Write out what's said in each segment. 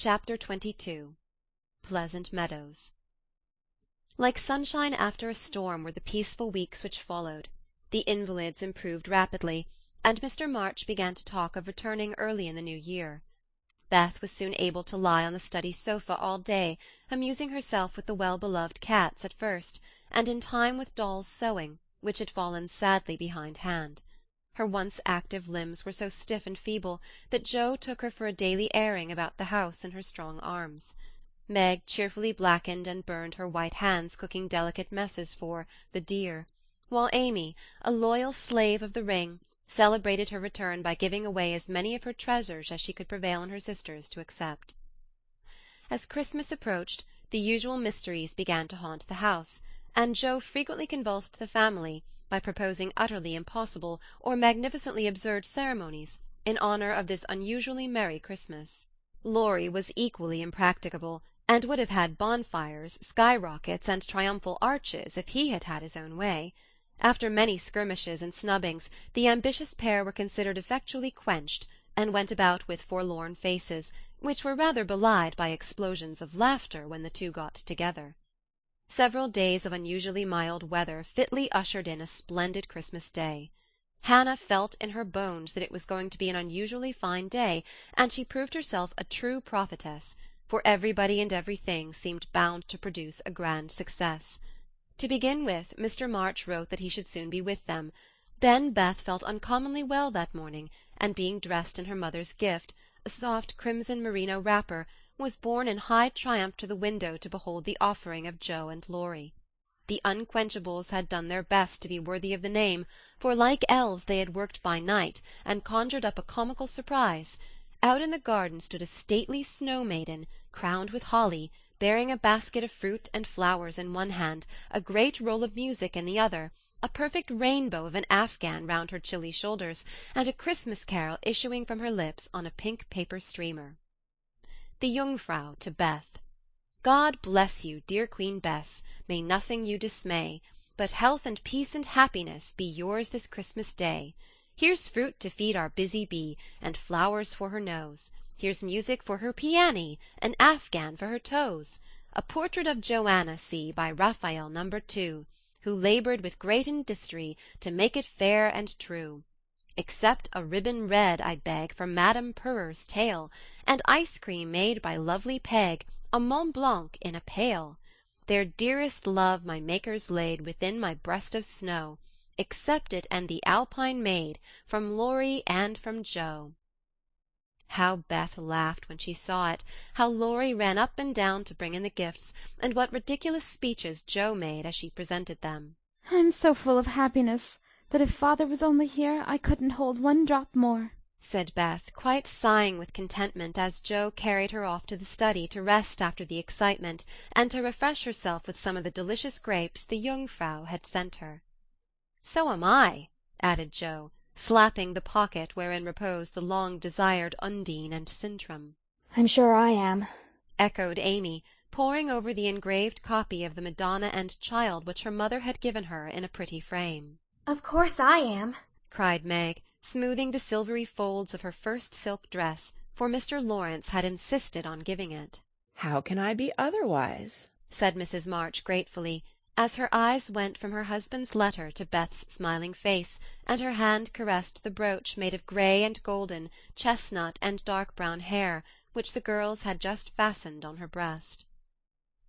Chapter 22 Pleasant Meadows. Like sunshine after a storm were the peaceful weeks which followed. The invalids improved rapidly, and Mr. March began to talk of returning early in the new year. Beth was soon able to lie on the study sofa all day, amusing herself with the well-beloved cats at first, and in time with Doll's sewing, which had fallen sadly behindhand. Her once active limbs were so stiff and feeble that Joe took her for a daily airing about the house in her strong arms. Meg cheerfully blackened and burned her white hands cooking delicate messes for the dear, while Amy, a loyal slave of the ring, celebrated her return by giving away as many of her treasures as she could prevail on her sisters to accept. As Christmas approached, the usual mysteries began to haunt the house, and Joe frequently convulsed the family by proposing utterly impossible or magnificently absurd ceremonies in honour of this unusually merry Christmas. Laurie was equally impracticable, and would have had bonfires, sky-rockets, and triumphal arches if he had had his own way. After many skirmishes and snubbings, the ambitious pair were considered effectually quenched, and went about with forlorn faces, which were rather belied by explosions of laughter when the two got together. Several days of unusually mild weather fitly ushered in a splendid Christmas day. Hannah felt in her bones that it was going to be an unusually fine day, and she proved herself a true prophetess, for everybody and everything seemed bound to produce a grand success. To begin with, Mr. March wrote that he should soon be with them. Then Beth felt uncommonly well that morning, and being dressed in her mother's gift, a soft crimson merino wrapper, was borne in high triumph to the window to behold the offering of Joe and Laurie. The Unquenchables had done their best to be worthy of the name, for like elves they had worked by night, and conjured up a comical surprise. Out in the garden stood a stately snow-maiden, crowned with holly, bearing a basket of fruit and flowers in one hand, a great roll of music in the other, a perfect rainbow of an afghan round her chilly shoulders, and a Christmas carol issuing from her lips on a pink paper streamer. The Jungfrau to Beth. God bless you, dear Queen Bess, may nothing you dismay, but health and peace and happiness be yours this Christmas day. Here's fruit to feed our busy bee, and flowers for her nose. Here's music for her piany, an afghan for her toes. A portrait of Joanna, see, by Raphael No. 2, who laboured with great industry to make it fair and true. Except a ribbon red, I beg, for Madame Purrer's tail, and ice cream made by lovely Peg, a Mont Blanc in a pail. Their dearest love my makers laid within my breast of snow. Accept it and the Alpine maid, from Laurie and from Joe. How Beth laughed when she saw it, how Laurie ran up and down to bring in the gifts, and what ridiculous speeches Joe made as she presented them. "I'm so full of happiness that if father was only here I couldn't hold one drop more," said Beth, quite sighing with contentment as Joe carried her off to the study to rest after the excitement, and to refresh herself with some of the delicious grapes the Jungfrau had sent her. "So am I," added Joe, slapping the pocket wherein reposed the long-desired Undine and Sintram. "I'm sure I am," echoed Amy, poring over the engraved copy of the Madonna and Child which her mother had given her in a pretty frame. "Of course I am," cried Meg, smoothing the silvery folds of her first silk dress, for Mr. Lawrence had insisted on giving it. "How can I be otherwise?" said Mrs. March gratefully, as her eyes went from her husband's letter to Beth's smiling face, and her hand caressed the brooch made of grey and golden, chestnut and dark brown hair, which the girls had just fastened on her breast.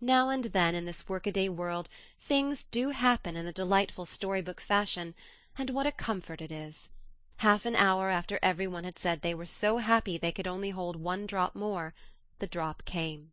Now and then in this workaday world things do happen in the delightful storybook fashion, and what a comfort it is! Half an hour after every one had said they were so happy they could only hold one drop more, the drop came.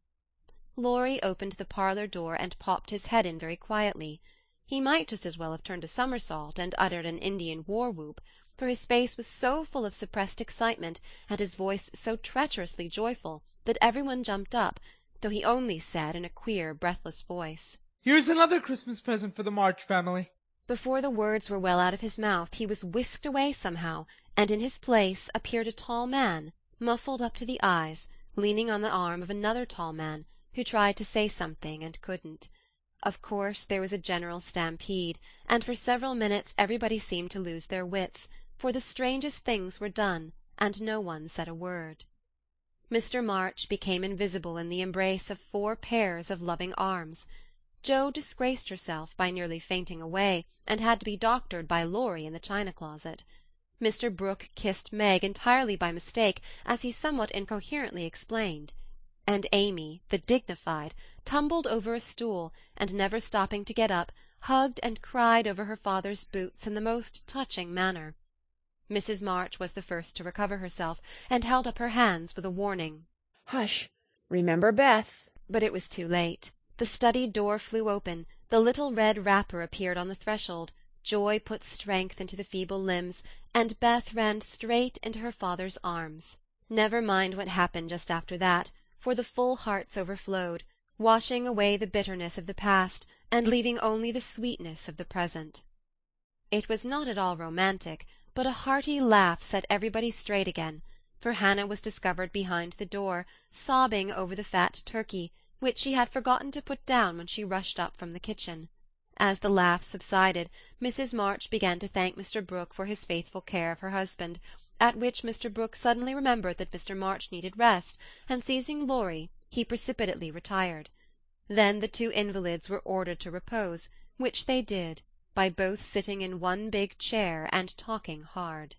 Laurie opened the parlour door and popped his head in very quietly. He might just as well have turned a somersault and uttered an Indian war-whoop, for his face was so full of suppressed excitement, and his voice so treacherously joyful, that every one jumped up, though he only said in a queer, breathless voice, "Here's another Christmas present for the March family." Before the words were well out of his mouth he was whisked away somehow, and in his place appeared a tall man, muffled up to the eyes, leaning on the arm of another tall man, who tried to say something and couldn't. Of course there was a general stampede, and for several minutes everybody seemed to lose their wits, for the strangest things were done, and no one said a word. Mr. March became invisible in the embrace of 4 pairs of loving arms. Jo disgraced herself by nearly fainting away, and had to be doctored by Laurie in the china-closet. Mr. Brooke kissed Meg entirely by mistake, as he somewhat incoherently explained. And Amy, the dignified, tumbled over a stool, and never stopping to get up, hugged and cried over her father's boots in the most touching manner. Mrs. March was the first to recover herself, and held up her hands with a warning. Hush! Remember Beth. But it was too late. The study door flew open, the little red wrapper appeared on the threshold, joy put strength into the feeble limbs, and Beth ran straight into her father's arms. Never mind what happened just after that, for the full hearts overflowed, washing away the bitterness of the past, and leaving only the sweetness of the present. It was not at all romantic, but a hearty laugh set everybody straight again, for Hannah was discovered behind the door, sobbing over the fat turkey, which she had forgotten to put down when she rushed up from the kitchen. As the laugh subsided, Mrs. March began to thank Mr. Brooke for his faithful care of her husband, at which Mr. Brooke suddenly remembered that Mr. March needed rest, and seizing Laurie, he precipitately retired. Then the 2 invalids were ordered to repose, which they did, by both sitting in one big chair and talking hard.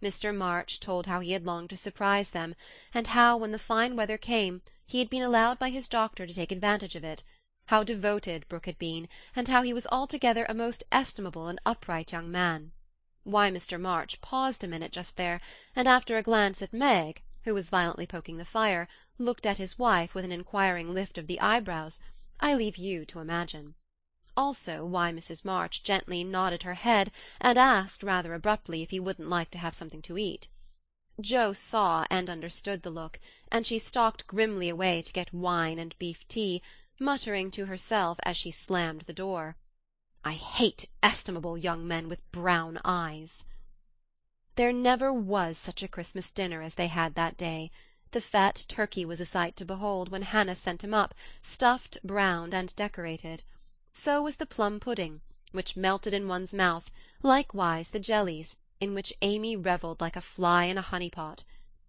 Mr. March told how he had longed to surprise them, and how, when the fine weather came, he had been allowed by his doctor to take advantage of it, how devoted Brooke had been, and how he was altogether a most estimable and upright young man. Why Mr. March paused a minute just there, and after a glance at Meg, who was violently poking the fire, looked at his wife with an inquiring lift of the eyebrows, I leave you to imagine. Also why Mrs. March gently nodded her head and asked rather abruptly if he wouldn't like to have something to eat. Jo saw and understood the look, and she stalked grimly away to get wine and beef tea, muttering to herself as she slammed the door, "I hate estimable young men with brown eyes." There never was such a Christmas dinner as they had that day. The fat turkey was a sight to behold when Hannah sent him up, stuffed, browned, and decorated. So was the plum pudding, which melted in one's mouth, likewise the jellies, in which Amy revelled like a fly in a honey-pot.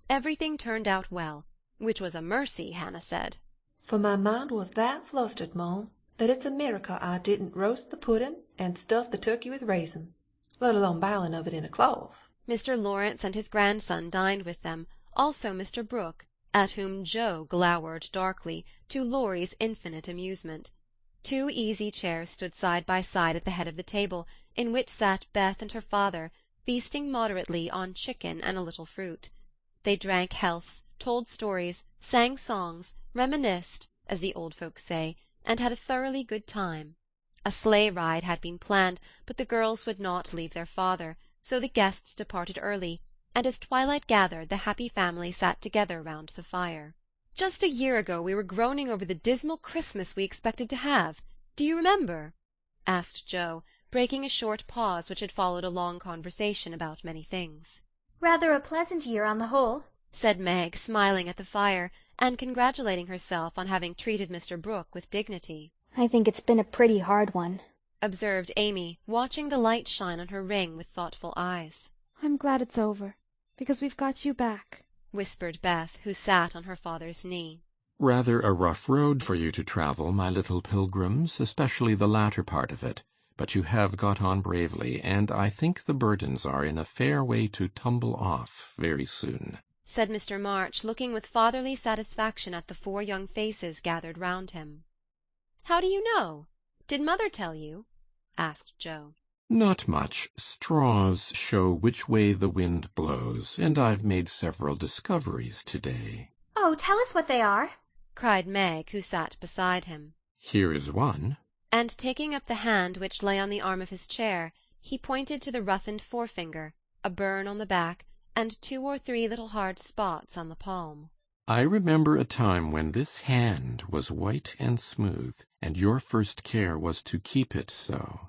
Everything turned out well, which was a mercy, Hannah said. For my mind was that flustered, Mum, that it's a miracle I didn't roast the pudding and stuff the turkey with raisins, let alone biling of it in a cloth. Mr. Lawrence and his grandson dined with them, also Mr. Brooke, at whom Jo glowered darkly, to Laurie's infinite amusement. 2 easy chairs stood side by side at the head of the table, in which sat Beth and her father, feasting moderately on chicken and a little fruit. They drank healths, told stories, sang songs, reminisced, as the old folks say, and had a thoroughly good time. A sleigh ride had been planned, but the girls would not leave their father, so the guests departed early, and as twilight gathered the happy family sat together round the fire. Just a year ago we were groaning over the dismal Christmas we expected to have. Do you remember? asked Jo, breaking a short pause which had followed a long conversation about many things. Rather a pleasant year on the whole, said Meg, smiling at the fire, and congratulating herself on having treated Mr. Brooke with dignity. I think it's been a pretty hard one, observed Amy, watching the light shine on her ring with thoughtful eyes. I'm glad it's over, because we've got you back, whispered Beth, who sat on her father's knee. Rather a rough road for you to travel, my little pilgrims, especially the latter part of it. But you have got on bravely, and I think the burdens are in a fair way to tumble off very soon, said Mr. March, looking with fatherly satisfaction at the 4 young faces gathered round him. How do you know? Did mother tell you? asked Jo. Not much. Straws show which way the wind blows, and I've made several discoveries today. Oh, tell us what they are, cried Meg, who sat beside him. Here is one. And taking up the hand which lay on the arm of his chair, he pointed to the roughened forefinger, a burn on the back, and 2 or 3 little hard spots on the palm. I remember a time when this hand was white and smooth, and your first care was to keep it so.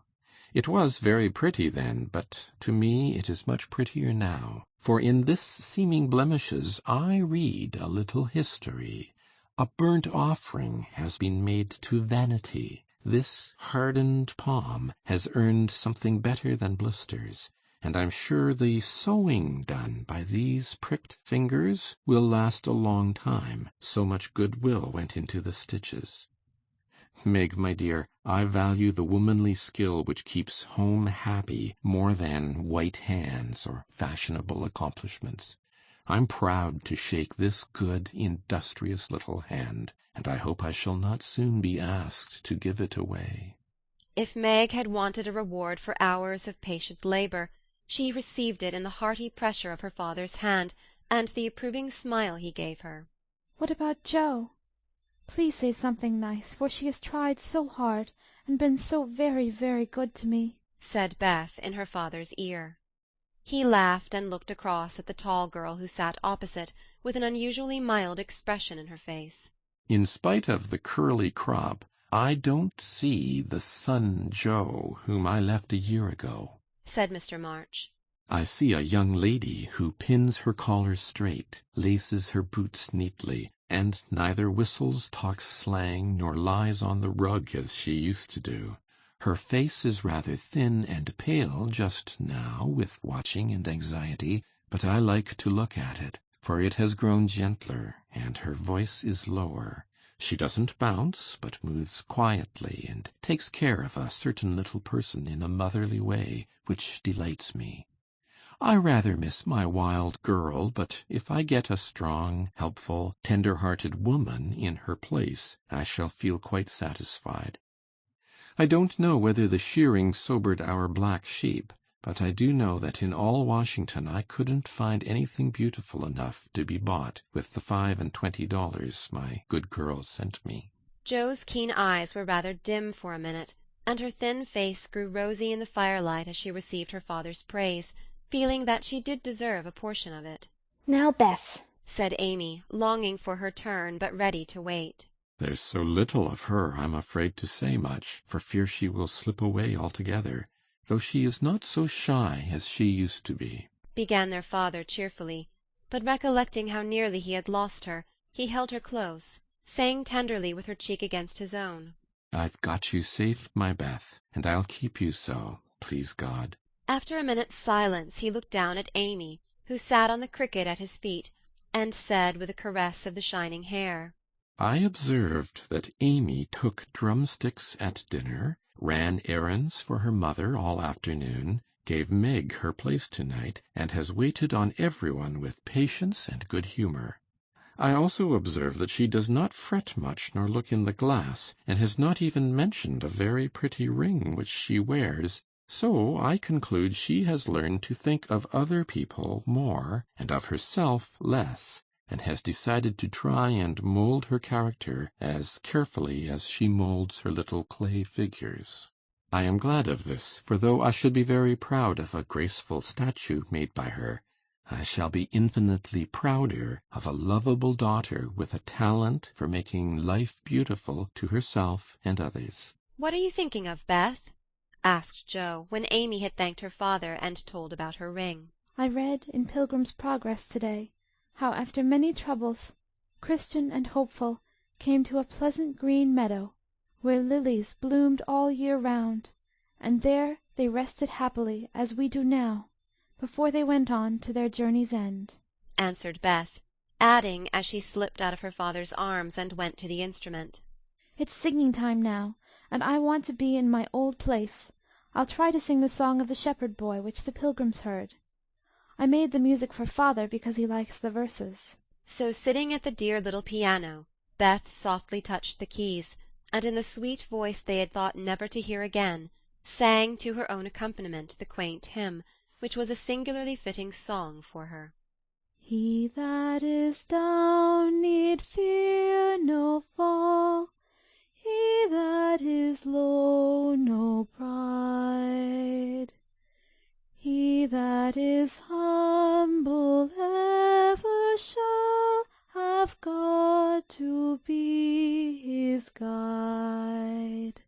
It was very pretty then, but to me it is much prettier now. For in this seeming blemishes I read a little history. A burnt offering has been made to vanity. This hardened palm has earned something better than blisters, and I'm sure the sewing done by these pricked fingers will last a long time, so much goodwill went into the stitches. Meg, my dear, I value the womanly skill which keeps home happy more than white hands or fashionable accomplishments. I'm proud to shake this good, industrious little hand, and I hope I shall not soon be asked to give it away. If Meg had wanted a reward for hours of patient labour, she received it in the hearty pressure of her father's hand and the approving smile he gave her. What about Jo? Please say something nice, for she has tried so hard and been so very, very good to me, said Beth in her father's ear. He laughed and looked across at the tall girl who sat opposite, with an unusually mild expression in her face. In spite of the curly crop, I don't see the son Joe whom I left a year ago, said Mr. March. I see a young lady who pins her collar straight, laces her boots neatly, and neither whistles, talks slang, nor lies on the rug as she used to do. Her face is rather thin and pale just now with watching and anxiety, but I like to look at it, for it has grown gentler, and her voice is lower. She doesn't bounce, but moves quietly, and takes care of a certain little person in a motherly way, which delights me. I rather miss my wild girl, but if I get a strong, helpful, tender-hearted woman in her place, I shall feel quite satisfied. I don't know whether the shearing sobered our black sheep, but I do know that in all Washington I couldn't find anything beautiful enough to be bought with the $25 my good girl sent me. Jo's keen eyes were rather dim for a minute, and her thin face grew rosy in the firelight as she received her father's praise, feeling that she did deserve a portion of it. Now, Beth, said Amy, longing for her turn, but ready to wait. There's so little of her I'm afraid to say much, for fear she will slip away altogether, though she is not so shy as she used to be, began their father cheerfully, but recollecting how nearly he had lost her, he held her close, saying tenderly with her cheek against his own, I've got you safe, my Beth, and I'll keep you so, please God. After a minute's silence he looked down at Amy, who sat on the cricket at his feet, and said with a caress of the shining hair, I observed that Amy took drumsticks at dinner, ran errands for her mother all afternoon, gave Meg her place tonight, and has waited on everyone with patience and good humour. I also observe that she does not fret much nor look in the glass, and has not even mentioned a very pretty ring which she wears, so I conclude she has learned to think of other people more, and of herself less, and has decided to try and mould her character as carefully as she moulds her little clay figures. I am glad of this, for though I should be very proud of a graceful statue made by her, I shall be infinitely prouder of a lovable daughter with a talent for making life beautiful to herself and others. What are you thinking of, Beth? asked Jo, when Amy had thanked her father and told about her ring. I read in Pilgrim's Progress today how after many troubles, Christian and Hopeful came to a pleasant green meadow, where lilies bloomed all year round, and there they rested happily as we do now, before they went on to their journey's end, answered Beth, adding, as she slipped out of her father's arms and went to the instrument, It's singing time now, and I want to be in my old place. I'll try to sing the song of the shepherd boy which the pilgrims heard. I made the music for father because he likes the verses. So sitting at the dear little piano, Beth softly touched the keys, and in the sweet voice they had thought never to hear again, sang to her own accompaniment the quaint hymn, which was a singularly fitting song for her. He that is down need fear no fall, he that is low no pride. He that is humble ever shall have God to be his guide.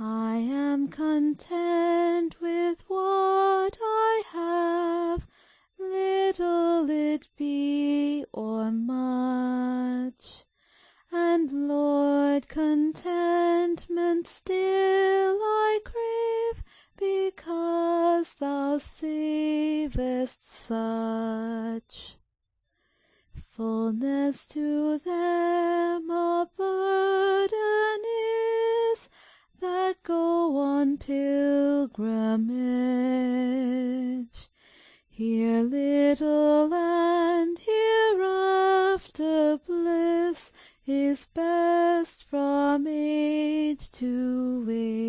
I am content with what I have, little it be or much, and Lord, contentment still I crave, because as thou savest such. Fullness to them a burden is that go on pilgrimage. Here little and hereafter bliss is best from age to age.